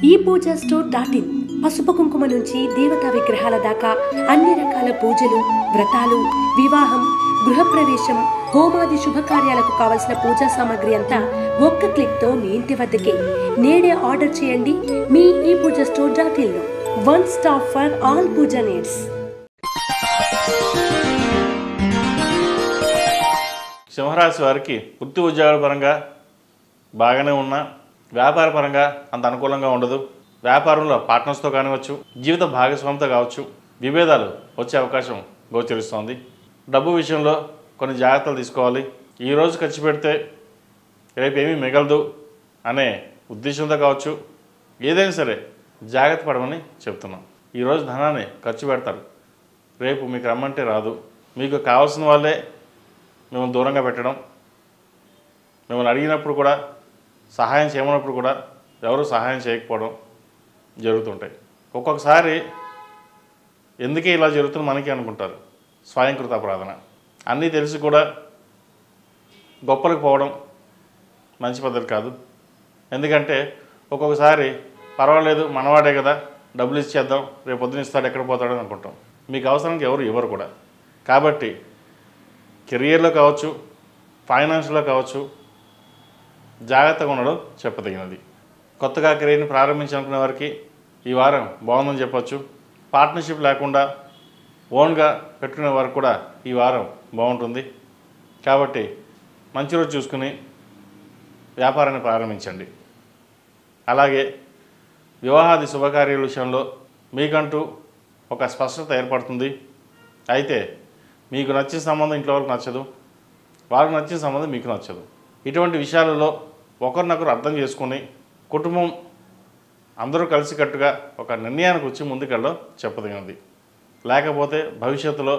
ePoojaStore.in పసుపు కుంకుమ నుంచి దేవతా విగ్రహాల దాకా అన్ని రకాల పూజలు, వ్రతాలు, వివాహం, గృహప్రవేశం, హోమాది శుభకార్యాలకు కావలసిన పూజా సామాగ్రి అంతా ఒక్క క్లిక్తో మీ ఇంటి వద్దకే. నేడే ఆర్డర్ చేయండి మీ ePoojaStore.in లో. One stop for all puja needs. సింహరాశి వారికి వృత్తి ఉద్యోగాల పరంగా బాగానే ఉన్నా వ్యాపార పరంగా అంత అనుకూలంగా ఉండదు. వ్యాపారంలో పార్ట్నర్స్తో కానివచ్చు, జీవిత భాగస్వామితో కావచ్చు, విభేదాలు వచ్చే అవకాశం గోచరిస్తోంది. డబ్బు విషయంలో కొన్ని జాగ్రత్తలు తీసుకోవాలి. ఈరోజు ఖర్చు పెడితే రేపు ఏమీ మిగలదు అనే ఉద్దేశంతో కావచ్చు, ఏదైనా సరే జాగ్రత్త పడమని చెప్తున్నాం. ఈరోజు ధనాన్ని ఖర్చు పెడతారు, రేపు మీకు రమ్మంటే రాదు. మీకు కావాల్సిన వాళ్ళే మిమ్మల్ని దూరంగా పెట్టడం, మిమ్మల్ని అడిగినప్పుడు కూడా సహాయం చేయమన్నప్పుడు కూడా ఎవరు సహాయం చేయకపోవడం జరుగుతుంటాయి. ఒక్కొక్కసారి ఎందుకే ఇలా జరుగుతుంది మనకి అనుకుంటారు. స్వయంకృత అపరాధన. అన్నీ తెలిసి కూడా గొప్పలకు పోవడం మంచి పద్ధతి కాదు. ఎందుకంటే ఒక్కొక్కసారి పర్వాలేదు మనవాడే కదా, డబ్బులు ఇచ్చేద్దాం, రేపు పొద్దున ఇస్తాడు, ఎక్కడ పోతాడో అనుకుంటాం. మీకు అవసరానికి ఎవరు ఇవ్వరు కూడా. కాబట్టి కెరియర్లో కావచ్చు, ఫైనాన్స్లో కావచ్చు జాగ్రత్తగా ఉండడం చెప్పదగినది. కొత్తగా కెరీర్ని ప్రారంభించాలనుకునే వారికి ఈ వారం బాగుందని చెప్పచ్చు. పార్ట్నర్షిప్ లేకుండా ఓన్గా పెట్టుకునే వారికి కూడా ఈ వారం బాగుంటుంది. కాబట్టి మంచి రోజు చూసుకుని వ్యాపారాన్ని ప్రారంభించండి. అలాగే వివాహాది శుభకార్యాల విషయంలో మీకంటూ ఒక స్పష్టత ఏర్పడుతుంది. అయితే మీకు నచ్చిన సంబంధం ఇంట్లో వాళ్ళకి నచ్చదు, వాళ్ళకి నచ్చిన సంబంధం మీకు నచ్చదు. ఇటువంటి విషయాలలో ఒకరినొకరు అర్థం చేసుకుని కుటుంబం అందరూ కలిసికట్టుగా ఒక నిర్ణయానికి వచ్చి ముందుకెళ్ళడం చెప్పదగినది. లేకపోతే భవిష్యత్తులో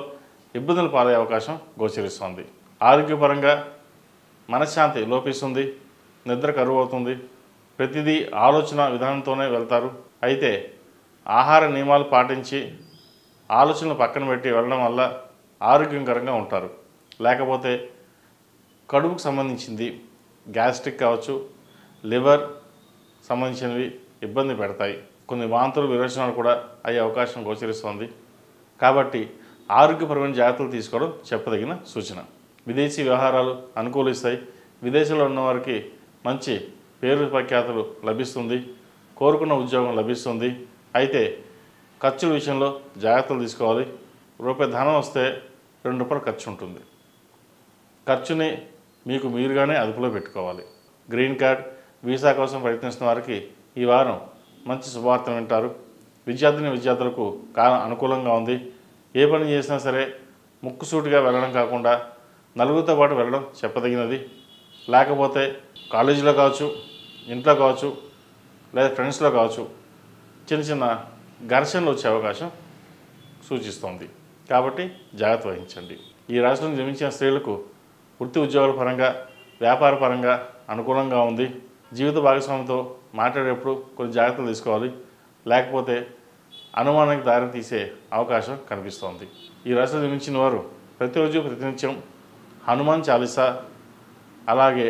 ఇబ్బందులు పాలయ్యే అవకాశం గోచరిస్తుంది. ఆరోగ్యపరంగా మనశ్శాంతి లోపిస్తుంది, నిద్ర కరువు అవుతుంది, ప్రతిదీ ఆలోచన విధానంతోనే వెళ్తారు. అయితే ఆహార నియమాలు పాటించి ఆలోచనలు పక్కన పెట్టి వెళ్ళడం వల్ల ఆరోగ్యకరంగా ఉంటారు. లేకపోతే కడుపుకు సంబంధించింది గ్యాస్ట్రిక్ కావచ్చు, లివర్ సంబంధించినవి ఇబ్బంది పెడతాయి. కొన్ని వాంతులు విరోచనాలు కూడా అయ్యే అవకాశం గోచరిస్తుంది. కాబట్టి ఆరోగ్యపరమైన జాగ్రత్తలు తీసుకోవడం చెప్పదగిన సూచన. విదేశీ వ్యవహారాలు అనుకూలిస్తాయి. విదేశంలో ఉన్నవారికి మంచి పేరు ప్రఖ్యాతులు లభిస్తుంది, కోరుకున్న ఉద్యోగం లభిస్తుంది. అయితే ఖర్చుల విషయంలో జాగ్రత్తలు తీసుకోవాలి. రూపాయి ధనం వస్తే ₹2 ఖర్చు ఉంటుంది. ఖర్చుని మీకు మీరుగానే అదుపులో పెట్టుకోవాలి. గ్రీన్ కార్డ్, వీసా కోసం ప్రయత్నిస్తున్న వారికి ఈ వారం మంచి శుభవార్తను వింటారు. విద్యార్థులకు కాలం అనుకూలంగా ఉంది. ఏ పని చేసినా సరే ముక్కుసూటిగా వెళ్ళడం కాకుండా నలుగురితో పాటు వెళ్ళడం చెప్పదగినది. లేకపోతే కాలేజీలో కావచ్చు, ఇంట్లో కావచ్చు, లేదా ఫ్రెండ్స్లో కావచ్చు చిన్న చిన్న ఘర్షణలు వచ్చే అవకాశం సూచిస్తోంది. కాబట్టి జాగ్రత్త వహించండి. ఈ రాశిలో జన్మించిన స్త్రీలకు వృత్తి ఉద్యోగాల పరంగా, వ్యాపార పరంగా అనుకూలంగా ఉంది. జీవిత భాగస్వామితో మాట్లాడేటప్పుడు కొన్ని జాగ్రత్తలు తీసుకోవాలి. లేకపోతే అనుమానానికి దారి తీసే అవకాశం కనిపిస్తోంది. ఈ రాశిలో జన్మించిన వారు ప్రతిరోజు ప్రతినిత్యం హనుమాన్ చాలీసా, అలాగే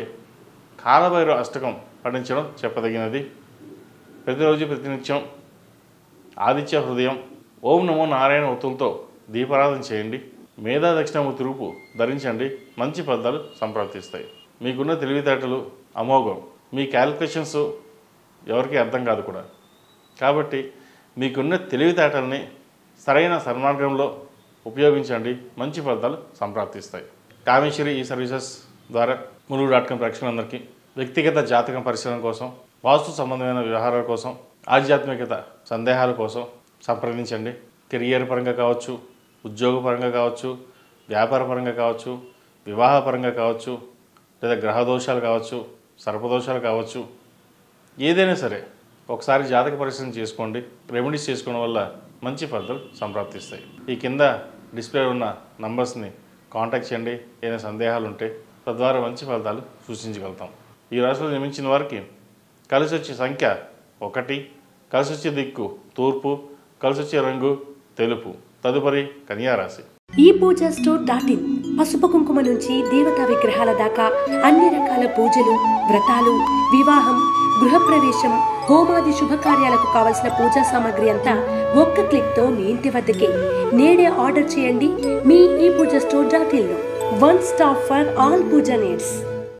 కాలభైరవ అష్టకం పఠించడం చెప్పదగినది. ప్రతిరోజు ప్రతినిత్యం ఆదిత్య హృదయం, ఓం నమో నారాయణ ఒత్తులతో దీపారాధన చేయండి. మేధా దక్షిణామూర్తి రూపు ధరించండి. మంచి ఫలితాలు సంప్రాప్తిస్తాయి. మీకున్న తెలివితేటలు అమోఘం. మీ క్యాలిక్యులేషన్స్ ఎవరికి అర్థం కాదు కూడా. కాబట్టి మీకున్న తెలివితేటల్ని సరైన సన్మార్గంలో ఉపయోగించండి. మంచి ఫలితాలు సంప్రాప్తిస్తాయి. కామేశ్వరి ఈ సర్వీసెస్ ద్వారా ములుగు.com ప్రేక్షకులందరికీ వ్యక్తిగత జాతకం పరిశీలన కోసం, వాస్తు సంబంధమైన వ్యవహారాల కోసం, ఆధ్యాత్మికత సందేహాల కోసం సంప్రదించండి. కెరియర్ పరంగా కావచ్చు, ఉద్యోగపరంగా కావచ్చు, వ్యాపార పరంగా కావచ్చు, వివాహపరంగా కావచ్చు, లేదా గ్రహదోషాలు కావచ్చు, సర్పదోషాలు కావచ్చు, ఏదైనా సరే ఒకసారి జాతక పరిశీలన చేసుకోండి. రెమెడీస్ చేసుకోవడం వల్ల మంచి ఫలితాలు సంప్రాప్తిస్తాయి. ఈ కింద డిస్ప్లే ఉన్న నంబర్స్ని కాంటాక్ట్ చేయండి. ఏదైనా సందేహాలు ఉంటే తద్వారా మంచి ఫలితాలు సూచించగలుగుతాం. ఈ రాశిలో జన్మించిన వారికి కలిసి వచ్చే సంఖ్య 1, కలిసి వచ్చే దిక్కు తూర్పు, కలిసి వచ్చే రంగు తెలుపు. తదుపరి కన్యారాశి. ePoojaStore.in పసుపు కుంకుమ నుంచి దేవతా విగ్రహాల దాకా అన్ని రకాల పూజలు, వ్రతాలు, వివాహం, గృహప్రవేశం, హోమాది శుభకార్యాలకు కావలసిన పూజా సామాగ్రి అంతా ఒక్క క్లిక్ తో మీ ఇంటి వద్దకే. నేడే ఆర్డర్ చేయండి మీ ఈ పూజా స్టోర్.in లో. One stop for all puja needs.